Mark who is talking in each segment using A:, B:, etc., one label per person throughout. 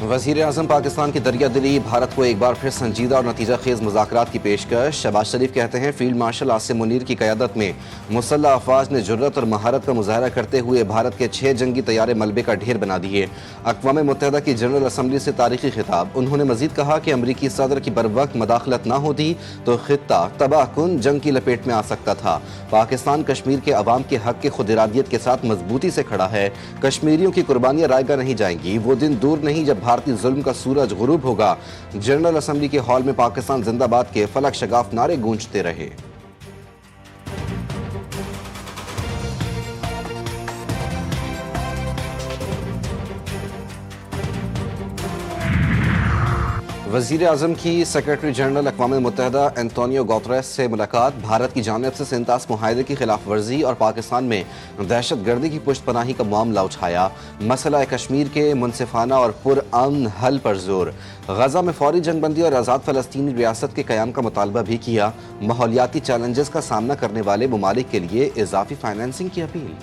A: वज़ीर आज़म पाकिस्तान की दरिया दिली भारत को एक बार फिर संजीदा और नतीजा खेज मुज़ाकरात की पेशकश। शहबाज शरीफ कहते हैं फील्ड मार्शल आसिम मुनीर की क़यादत में मुसल्लह अफ़वाज ने जुर्रत और महारत का मुज़ाहरा करते हुए भारत के 6 जंगी तैयारे मलबे का ढेर बना दिए। अक़वाम मुत्तहिदा की जनरल असम्बली से तारीख़ी खिताब। उन्होंने मज़ीद कहा कि अमरीकी सदर की बरवक्त मदाखलत न होती तो ख़ित्ता तबाहकुन जंग की लपेट में आ सकता था। पाकिस्तान कश्मीर के अवाम के हक़ के खुद इरादियत के साथ मजबूती से खड़ा है। कश्मीरियों की कुर्बानियाँ रायगा नहीं जाएंगी। वो दिन दूर नहीं जब भारतीय जुल्म का सूरज गुरूब होगा। जनरल असम्बली के हॉल में पाकिस्तान जिंदाबाद के फलक शगाफ नारे गूंजते रहे। वज़ीर आज़म की सेक्रेटरी जनरल अक़वाम मुत्तहिदा एंटोनियो गुतेरेस से मुलाकात। भारत की जानिब से सेंतास मुआहदे की खिलाफ वर्जी और पाकिस्तान में दहशत गर्दी की पुष्टपनाही का मामला उठाया। मसला कश्मीर के मुनसिफाना और पुरअमन हल पर जोर। गजा में फौरी जंगबंदी और आज़ाद फ़लस्तीनी रियासत के क़याम का मुतालबा भी किया। माहौलियाती चैलेंजेस का सामना करने वाले ममालिक के लिए इजाफी फाइनेंसिंग की अपील।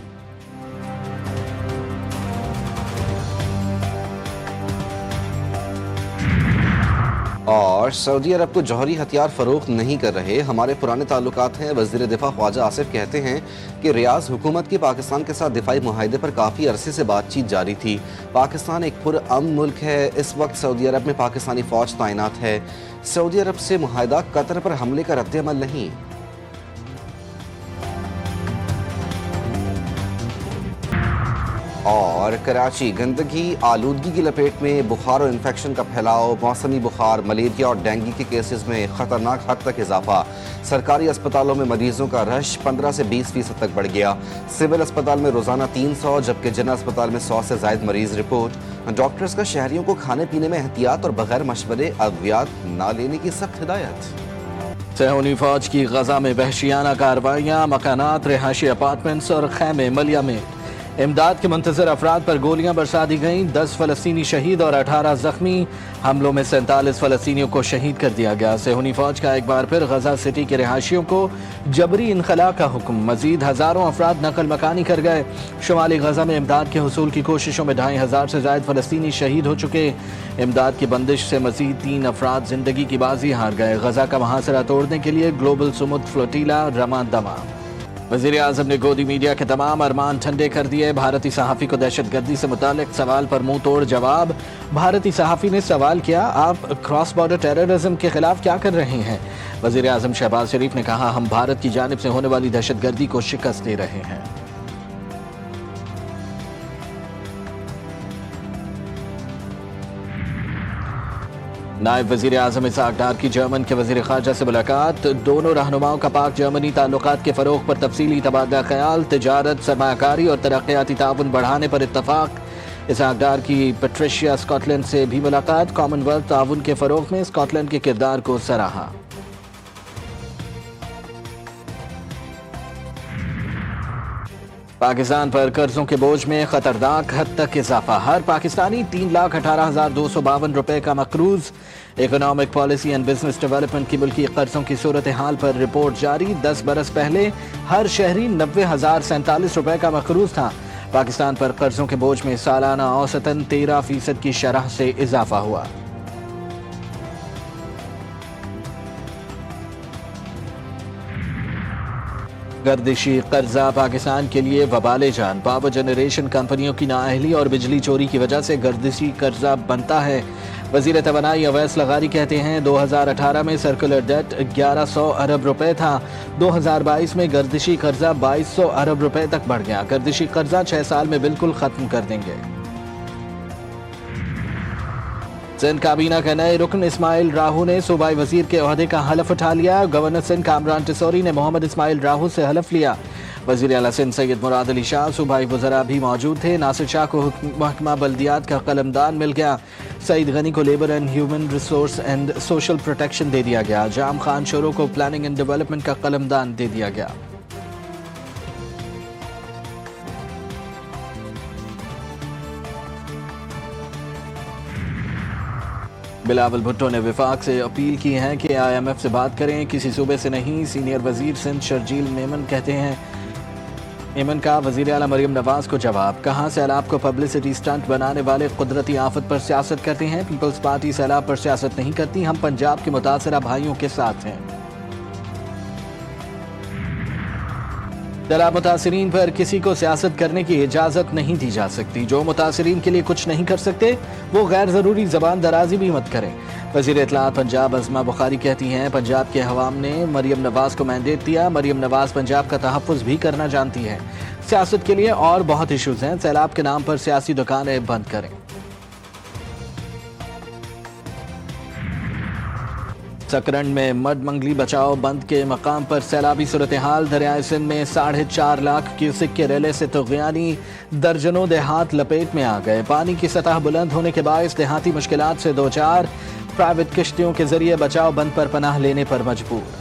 A: और सऊदी अरब को जौहरी हथियार फरोख्त नहीं कर रहे, हमारे पुराने ताल्लुकात हैं। वज़ीर दिफा ख्वाजा आसिफ कहते हैं कि रियाज हुकूमत की पाकिस्तान के साथ दिफाई मुआहदे पर काफ़ी अरसे से बातचीत जारी थी। पाकिस्तान एक पुरअमन मुल्क है। इस वक्त सऊदी अरब में पाकिस्तानी फ़ौज तैनात है। सऊदी अरब से मुआहदा कतर पर हमले का रद्द-ए-अमल नहीं। और कराची गंदगी आलूदगी की लपेट में बुखार और इन्फेक्शन का फैलाव। मौसमी बुखार, मलेरिया और डेंगू के केसेस में खतरनाक हद तक इजाफा। सरकारी अस्पतालों में मरीजों का रश 15 से 20% तक बढ़ गया। सिविल अस्पताल में रोजाना 300 जबकि जिला अस्पताल में 100 से ज्यादा मरीज रिपोर्ट। डॉक्टर्स का शहरियों को खाने पीने में एहतियात और बगैर मशवरे अद्वियात न लेने की सख्त हिदायत।
B: सहूनी फौज की गजा में वहशियाना कार्रवाइयाँ, मकानात, रिहायशी अपार्टमेंट्स और खैमे मलिया में। इमदाद के मुंतज़िर अफराद पर गोलियां बरसा दी गईं। 10 फ़लस्तीनी शहीद और 18 जख्मी। हमलों में 47 फ़लस्तीनियों को शहीद कर दिया गया। सेहूनी फौज का एक बार फिर गजा सिटी के रिहायशियों को जबरी इनखला का हुक्म। मजीद हज़ारों अफराद नकल मकानी कर गए। शुमाली गजा में इमदाद के हुसूल की कोशिशों में 2500 से ज़ायद फ़लस्तीनी शहीद हो चुके। इमदाद की बंदिश से मजीद 3 अफराद जिंदगी की बाजी हार गए। गजा का मुहासरा तोड़ने के लिए ग्लोबल सुमुद फ्लोटीला रमा दमा। वज़ीर आज़म ने गोदी मीडिया के तमाम अरमान ठंडे कर दिए। भारतीय सहाफ़ी को दहशत गर्दी से मुतालिक सवाल पर मुंह तोड़ जवाब। भारतीय सहाफ़ी ने सवाल किया, आप क्रॉस बॉर्डर टेररिज्म के खिलाफ क्या कर रहे हैं? वज़ीर आज़म शहबाज शरीफ ने कहा, हम भारत की जानिब से होने वाली दहशत गर्दी को शिकस्त दे रहे हैं। नायब वज़ीर आज़म इसहाक़ डार की जर्मन के वज़ीर ख़ारजा से मुलाकात। दोनों रहनुमाओं का पाक जर्मनी ताल्लुकात के फ़रोग़ पर तफसीली तबादला ख़याल। तिजारत, सरमायाकारी और तरक्याती ताउन बढ़ाने पर इत्तफ़ाक़। इसहाक़ डार की पेट्रिशिया स्कॉटलैंड से भी मुलाकात। कॉमनवेल्थ ताउन के फ़रोग़ में स्कॉटलैंड के किरदार को सराहा। पाकिस्तान पर कर्जों के बोझ में खतरनाक हद तक इजाफा। हर पाकिस्तानी 3,18,252 रुपए का मकरूज। Economic policy and business development की मुल्की कर्जों की सूरत हाल पर रिपोर्ट जारी। 10 बरस पहले हर शहरी 90,047 रुपए का मकरूज था। पाकिस्तान पर कर्जों के बोझ में सालाना औसतन 13% की शरह से इजाफा हुआ। गर्दिशी कर्जा पाकिस्तान के लिए वबाले जान। पावर जनरेशन कंपनियों की नाअहली और बिजली चोरी की वजह से गर्दिशी कर्जा बनता है। वज़ीर तवानाई अवैस लगारी कहते हैं 2018 में सर्कुलर डेट 1100 अरब रुपए था। 2022 में गर्दिशी कर्जा 2200 अरब रुपए तक बढ़ गया। गर्दिशी कर्जा 6 साल में बिल्कुल खत्म कर देंगे। सिंध काबीना के नए रुकन इस्माइल राहू ने सूबाई वजीर के ओहदे का हलफ उठा लिया। गवर्नर सिंध कामरान टिसोरी ने मोहम्मद इस्माइल राहू से हलफ लिया। वजीर आला सिंध सैयद मुराद अली शाह, सूबाई वज़रा भी मौजूद थे। नासिर शाह को महकमा बल्दियात का कलमदान मिल गया। सईद गनी को labour and human resource and social protection दे दिया गया। जाम खान शोरो को प्लानिंग एंड डेवलपमेंट का कलमदान दे दिया गया। बिलावल भुट्टो ने विफाक से अपील की है कि IMF से बात करें, किसी सूबे से नहीं। सीनियर वजीर सिंध शर्जील मेमन कहते हैं یمن کا وزیر اعلیٰ مریم نواز کو جواب، کہاں سیلاب کو پبلسٹی سٹنٹ بنانے والے قدرتی آفت پر سیاست کرتے ہیں، پیپلز پارٹی سیلاب پر سیاست نہیں کرتی، ہم پنجاب کے متاثرہ بھائیوں کے ساتھ ہیں۔ سیلاب متاثرین پر کسی کو سیاست کرنے کی اجازت نہیں دی جا سکتی، جو متاثرین کے لیے کچھ نہیں کر سکتے وہ غیر ضروری زبان درازی بھی مت کریں۔ وزیر اطلاعات پنجاب عظمہ بخاری کہتی ہیں، پنجاب کے عوام نے مریم نواز کو مینڈیٹ دیا، مریم نواز پنجاب کا تحفظ بھی کرنا جانتی ہے۔ سیاست کے لیے اور بہت ایشوز ہیں، سیلاب کے نام پر سیاسی دکانیں بند کریں۔ سکرنڈ میں مڈ منگلی بچاؤ بند کے مقام پر سیلابی صورتحال، دریائے سندھ میں 4.5 لاکھ کیوسک کے ریلے سے طغیانی، درجنوں دیہات لپیٹ میں آ گئے، پانی کی سطح بلند ہونے کے باعث دیہاتی مشکلات سے دوچار، پرائیویٹ کشتیوں کے ذریعے بچاؤ بند پر پناہ لینے پر مجبور۔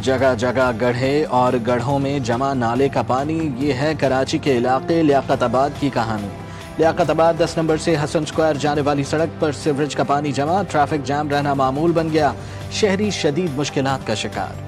B: جگہ جگہ گڑھے اور گڑھوں میں جمع نالے کا پانی، یہ ہے کراچی کے علاقے لیاقت آباد کی کہانی۔ لیاقت آباد 10 نمبر سے حسن سکوائر جانے والی سڑک پر سیوریج کا پانی جمع، ٹریفک جام رہنا معمول بن گیا، شہری شدید مشکلات کا شکار۔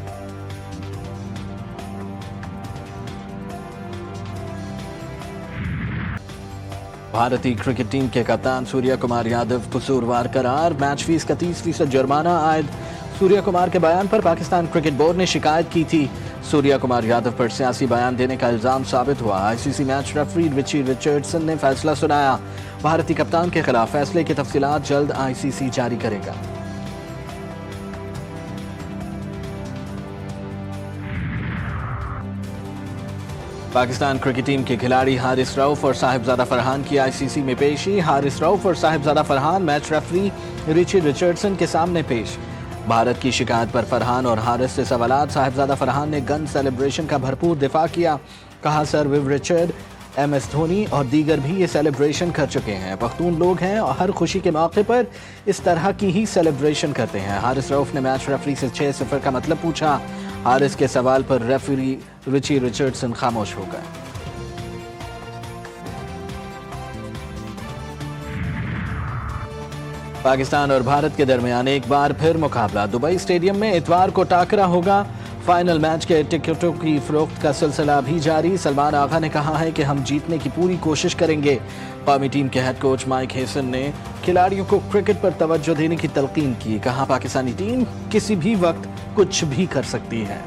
B: بھارتی کرکٹ ٹیم کے کپتان سوریہ کمار یادو قصوروار قرار، میچ فیس کا 30% جرمانہ عائد۔ سوریہ کمار کے بیان پر پاکستان کرکٹ بورڈ نے شکایت کی تھی، سوریہ کمار یادو پر سیاسی بیان دینے کا الزام ثابت ہوا۔ آئی سی سی میچ ریفری رچی رچرڈسن نے فیصلہ سنایا، بھارتی کپتان کے خلاف فیصلے کی تفصیلات جلد آئی سی سی جاری کرے گا۔ پاکستان کرکٹ ٹیم کے کھلاڑی حارث رؤف اور صاحبزادہ فرحان کی آئی سی سی میں پیشی، حارث رؤف اور Sahibzada Farhan match referee Richie Richardson کے سامنے پیش۔ بھارت کی شکایت پر فرحان اور حارث سے سوالات، صاحبزادہ فرحان نے گن سیلیبریشن کا بھرپور دفاع کیا، کہا sir Viv Richard, M S Dhoni اور دیگر بھی یہ سیلیبریشن کر چکے ہیں، پختون لوگ ہیں اور ہر خوشی کے موقع پر اس طرح کی ہی سیلیبریشن کرتے ہیں۔ حارث رؤف نے میچ ریفری سے 6-0 کا مطلب پوچھا، حارث کے سوال پر ریفری رچی رچرڈسن خاموش ہو گئے۔ پاکستان اور بھارت کے درمیان ایک بار پھر مقابلہ، دبئی اسٹیڈیم میں اتوار کو ٹاکرا ہوگا۔ فائنل میچ کے ٹکٹوں کی فروخت کا سلسلہ بھی جاری، سلمان آغا نے کہا ہے کہ ہم جیتنے کی پوری کوشش کریں گے۔ قومی ٹیم کے ہیڈ کوچ مائک ہیسن نے کھلاڑیوں کو کرکٹ پر توجہ دینے کی تلقین کی، کہا پاکستانی ٹیم کسی بھی وقت کچھ بھی کر سکتی ہے۔